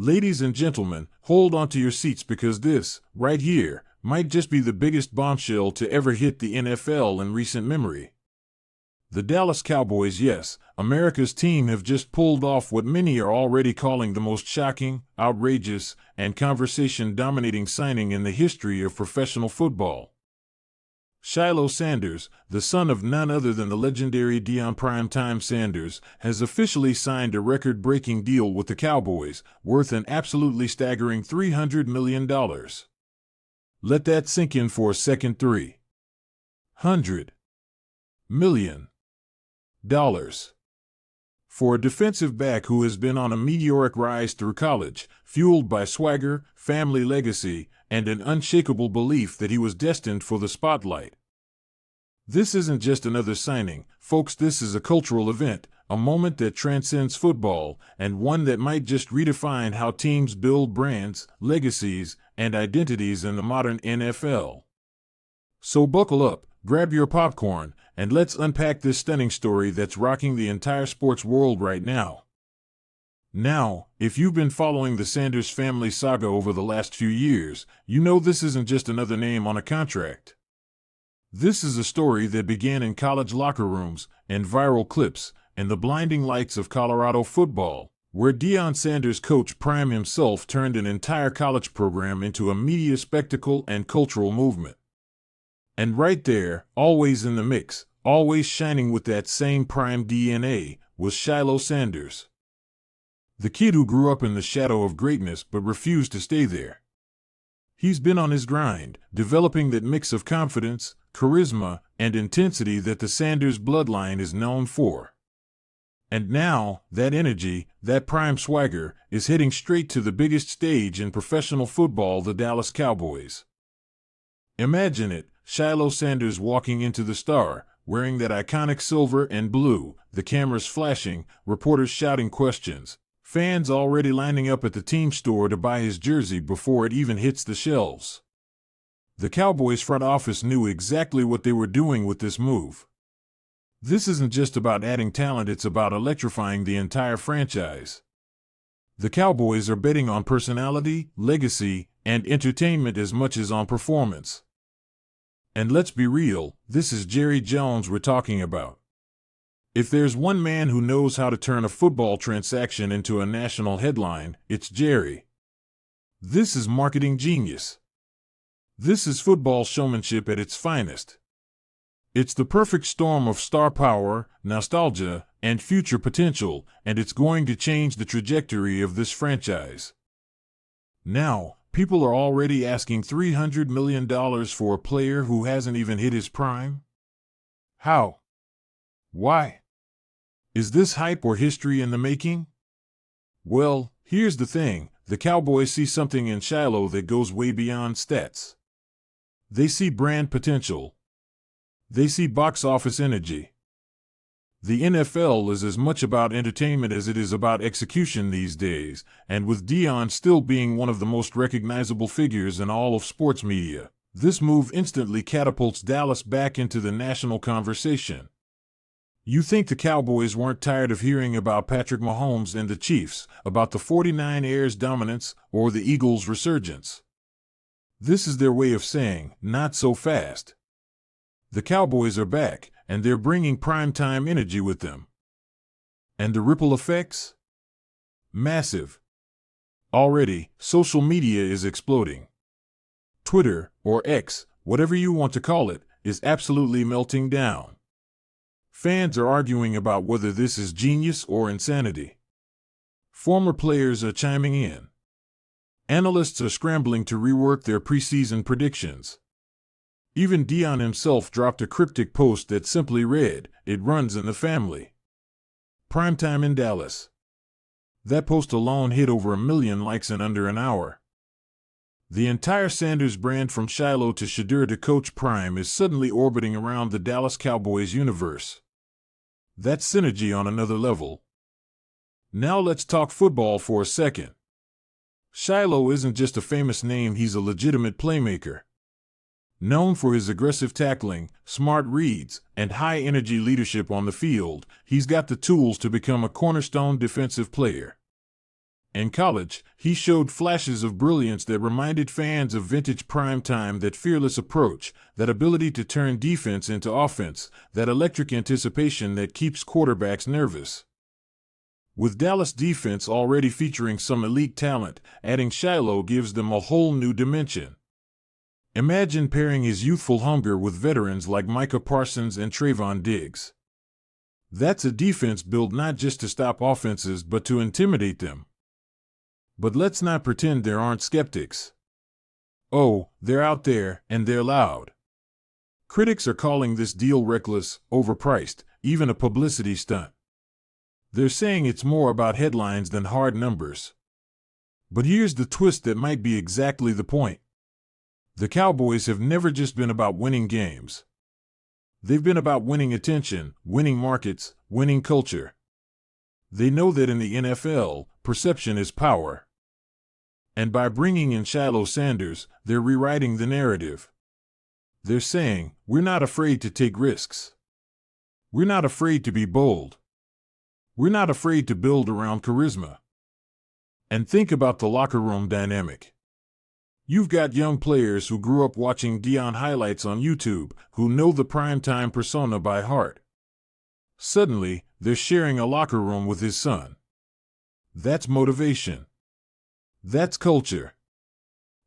Ladies and gentlemen, hold on to your seats because this, right here, might just be the biggest bombshell to ever hit the NFL in recent memory. The Dallas Cowboys, yes, America's team, have just pulled off what many are already calling the most shocking, outrageous, and conversation-dominating signing in the history of professional football. Shilo Sanders, the son of none other than the legendary Deion "Primetime" Sanders, has officially signed a record-breaking deal with the Cowboys, worth an absolutely staggering $300 million. Let that sink in for a second. $300 million. For a defensive back who has been on a meteoric rise through college, fueled by swagger, family legacy, and an unshakable belief that he was destined for the spotlight. This isn't just another signing, folks. This is a cultural event, a moment that transcends football, and one that might just redefine how teams build brands, legacies, and identities in the modern NFL. So buckle up, grab your popcorn, and let's unpack this stunning story that's rocking the entire sports world right now. Now, if you've been following the Sanders family saga over the last few years, you know this isn't just another name on a contract. This is a story that began in college locker rooms and viral clips and the blinding lights of Colorado football, where Deion Sanders, Coach Prime himself, turned an entire college program into a media spectacle and cultural movement. And right there, always in the mix, always shining with that same Prime DNA, was Shilo Sanders. The kid who grew up in the shadow of greatness but refused to stay there. He's been on his grind, developing that mix of confidence, charisma, and intensity that the Sanders bloodline is known for. And now, that energy, that prime swagger, is heading straight to the biggest stage in professional football, the Dallas Cowboys. Imagine it, Shilo Sanders walking into the Star, wearing that iconic silver and blue, the cameras flashing, reporters shouting questions, fans already lining up at the team store to buy his jersey before it even hits the shelves. The Cowboys front office knew exactly what they were doing with this move. This isn't just about adding talent, it's about electrifying the entire franchise. The Cowboys are betting on personality, legacy, and entertainment as much as on performance. And let's be real, this is Jerry Jones we're talking about. If there's one man who knows how to turn a football transaction into a national headline, it's Jerry. This is marketing genius. This is football showmanship at its finest. It's the perfect storm of star power, nostalgia, and future potential, and it's going to change the trajectory of this franchise. Now, people are already asking $300 million for a player who hasn't even hit his prime? How? Why? Is this hype or history in the making? Well, here's the thing, the Cowboys see something in Shilo that goes way beyond stats. They see brand potential. They see box office energy. The NFL is as much about entertainment as it is about execution these days, and with Deion still being one of the most recognizable figures in all of sports media, this move instantly catapults Dallas back into the national conversation. You think the Cowboys weren't tired of hearing about Patrick Mahomes and the Chiefs, about the 49ers' dominance, or the Eagles' resurgence? This is their way of saying, not so fast. The Cowboys are back, and they're bringing primetime energy with them. And the ripple effects? Massive. Already, social media is exploding. Twitter, or X, whatever you want to call it, is absolutely melting down. Fans are arguing about whether this is genius or insanity. Former players are chiming in. Analysts are scrambling to rework their preseason predictions. Even Deion himself dropped a cryptic post that simply read, "It runs in the family." Primetime in Dallas. That post alone hit over 1 million likes in under an hour. The entire Sanders brand, from Shilo to Shadur to Coach Prime, is suddenly orbiting around the Dallas Cowboys universe. That's synergy on another level. Now let's talk football for a second. Shilo isn't just a famous name, he's a legitimate playmaker. Known for his aggressive tackling, smart reads, and high-energy leadership on the field, he's got the tools to become a cornerstone defensive player. In college, he showed flashes of brilliance that reminded fans of vintage primetime, that fearless approach, that ability to turn defense into offense, that electric anticipation that keeps quarterbacks nervous. With Dallas defense already featuring some elite talent, adding Shilo gives them a whole new dimension. Imagine pairing his youthful hunger with veterans like Micah Parsons and Trayvon Diggs. That's a defense built not just to stop offenses but to intimidate them. But let's not pretend there aren't skeptics. Oh, they're out there, and they're loud. Critics are calling this deal reckless, overpriced, even a publicity stunt. They're saying it's more about headlines than hard numbers. But here's the twist that might be exactly the point. The Cowboys have never just been about winning games. They've been about winning attention, winning markets, winning culture. They know that in the NFL, perception is power. And by bringing in Shilo Sanders, they're rewriting the narrative. They're saying, we're not afraid to take risks. We're not afraid to be bold. We're not afraid to build around charisma. And think about the locker room dynamic. You've got young players who grew up watching Deion highlights on YouTube, who know the primetime persona by heart. Suddenly, they're sharing a locker room with his son. That's motivation. That's culture.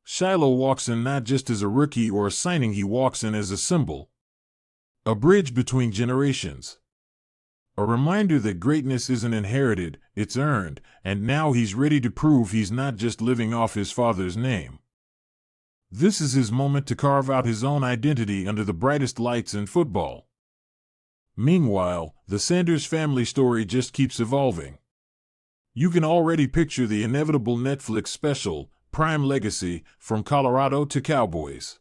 Shilo walks in not just as a rookie or a signing, he walks in as a symbol. A bridge between generations. A reminder that greatness isn't inherited, it's earned, and now he's ready to prove he's not just living off his father's name. This is his moment to carve out his own identity under the brightest lights in football. Meanwhile, the Sanders family story just keeps evolving. You can already picture the inevitable Netflix special, Prime Legacy, From Colorado to Cowboys.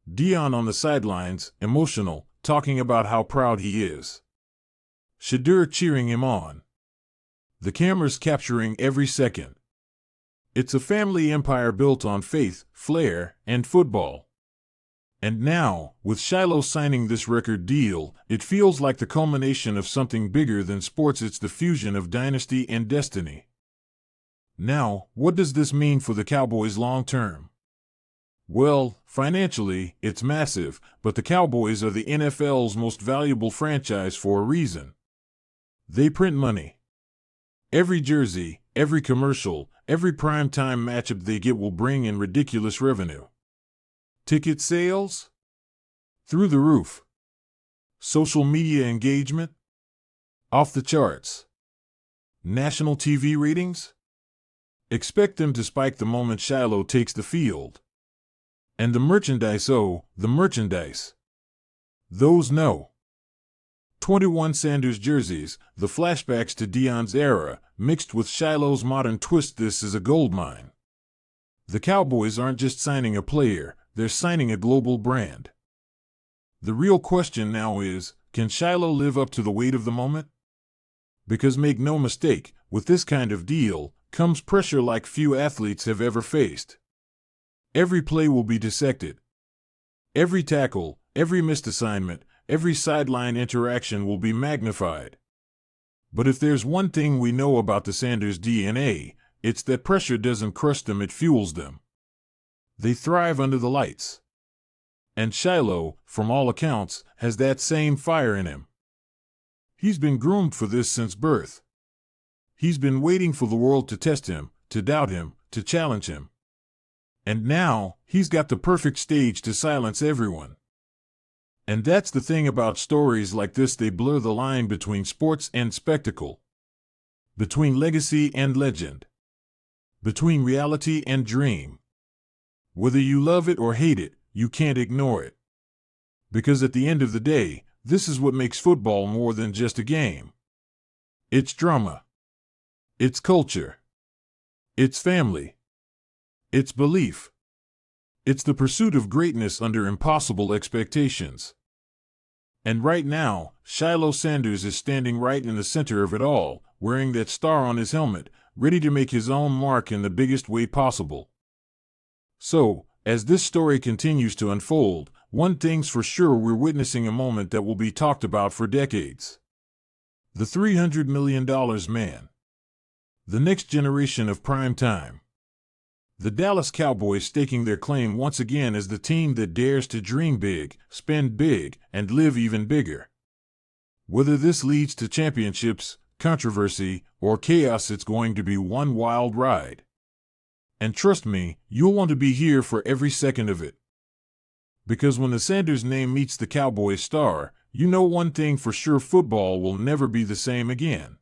Deion on the sidelines, emotional, talking about how proud he is. Shedeur cheering him on. The cameras capturing every second. It's a family empire built on faith, flair, and football. And now, with Shilo signing this record deal, it feels like the culmination of something bigger than sports. It's the fusion of dynasty and destiny. Now, what does this mean for the Cowboys long term? Well, financially, it's massive, but the Cowboys are the NFL's most valuable franchise for a reason. They print money. Every jersey, every commercial, every primetime matchup they get will bring in ridiculous revenue. Ticket sales? Through the roof. Social media engagement? Off the charts. National TV ratings? Expect them to spike the moment Shilo takes the field. And the merchandise, oh, the merchandise. Those no. 21 Sanders jerseys, the flashbacks to Deion's era, mixed with Shilo's modern twist. This is a goldmine. The Cowboys aren't just signing a player, they're signing a global brand. The real question now is, can Shilo live up to the weight of the moment? Because make no mistake, with this kind of deal, comes pressure like few athletes have ever faced. Every play will be dissected. Every tackle, every missed assignment, every sideline interaction will be magnified. But if there's one thing we know about the Sanders DNA, it's that pressure doesn't crush them, it fuels them. They thrive under the lights. And Shilo, from all accounts, has that same fire in him. He's been groomed for this since birth. He's been waiting for the world to test him, to doubt him, to challenge him. And now, he's got the perfect stage to silence everyone. And that's the thing about stories like this, they blur the line between sports and spectacle. Between legacy and legend. Between reality and dream. Whether you love it or hate it, you can't ignore it. Because at the end of the day, this is what makes football more than just a game. It's drama. It's culture. It's family. It's belief. It's the pursuit of greatness under impossible expectations. And right now, Shilo Sanders is standing right in the center of it all, wearing that star on his helmet, ready to make his own mark in the biggest way possible. So, as this story continues to unfold, one thing's for sure, we're witnessing a moment that will be talked about for decades. The $300 million man. The next generation of prime time. The Dallas Cowboys staking their claim once again as the team that dares to dream big, spend big, and live even bigger. Whether this leads to championships, controversy, or chaos, it's going to be one wild ride. And trust me, you'll want to be here for every second of it. Because when the Sanders name meets the Cowboys star, you know one thing for sure: football will never be the same again.